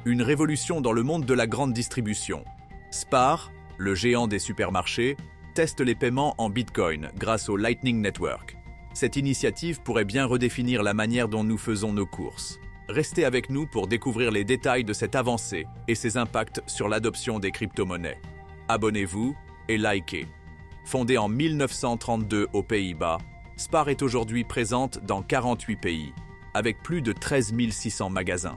Une révolution dans le monde de la grande distribution. Spar, le géant des supermarchés, teste les paiements en Bitcoin grâce au Lightning Network. Cette initiative pourrait bien redéfinir la manière dont nous faisons nos courses. Restez avec nous pour découvrir les détails de cette avancée et ses impacts sur l'adoption des crypto-monnaies. Abonnez-vous et likez. Fondée en 1932 aux Pays-Bas, Spar est aujourd'hui présente dans 48 pays, avec plus de 13 600 magasins.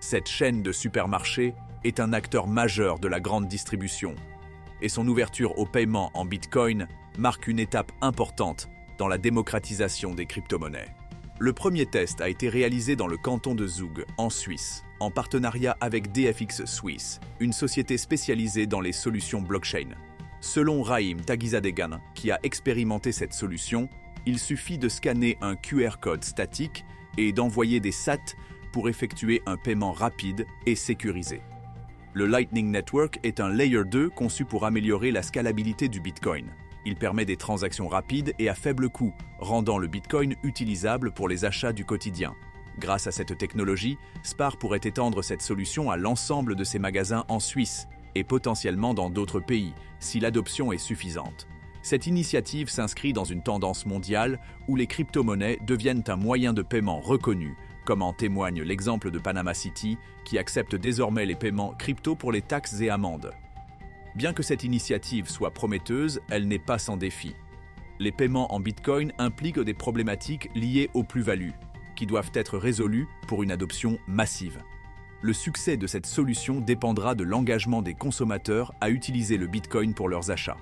Cette chaîne de supermarchés est un acteur majeur de la grande distribution, et son ouverture au paiement en Bitcoin marque une étape importante dans la démocratisation des crypto-monnaies. Le premier test a été réalisé dans le canton de Zug, en Suisse, en partenariat avec DFX Suisse, une société spécialisée dans les solutions blockchain. Selon Rahim Tagizadegan, qui a expérimenté cette solution, il suffit de scanner un QR code statique et d'envoyer des SAT pour effectuer un paiement rapide et sécurisé. Le Lightning Network est un Layer 2 conçu pour améliorer la scalabilité du Bitcoin. Il permet des transactions rapides et à faible coût, rendant le Bitcoin utilisable pour les achats du quotidien. Grâce à cette technologie, Spar pourrait étendre cette solution à l'ensemble de ses magasins en Suisse et potentiellement dans d'autres pays, si l'adoption est suffisante. Cette initiative s'inscrit dans une tendance mondiale où les crypto-monnaies deviennent un moyen de paiement reconnu, comme en témoigne l'exemple de Panama City, qui accepte désormais les paiements crypto pour les taxes et amendes. Bien que cette initiative soit prometteuse, elle n'est pas sans défi. Les paiements en Bitcoin impliquent des problématiques liées aux plus-values, qui doivent être résolues pour une adoption massive. Le succès de cette solution dépendra de l'engagement des consommateurs à utiliser le Bitcoin pour leurs achats.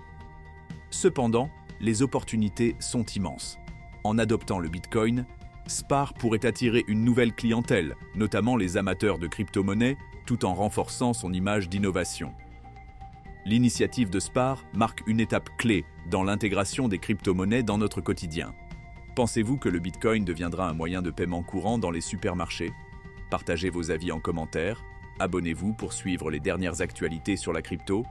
Cependant, les opportunités sont immenses. En adoptant le Bitcoin, Spar pourrait attirer une nouvelle clientèle, notamment les amateurs de crypto-monnaies, tout en renforçant son image d'innovation. L'initiative de Spar marque une étape clé dans l'intégration des crypto-monnaies dans notre quotidien. Pensez-vous que le Bitcoin deviendra un moyen de paiement courant dans les supermarchés? Partagez vos avis en commentaire, abonnez-vous pour suivre les dernières actualités sur la crypto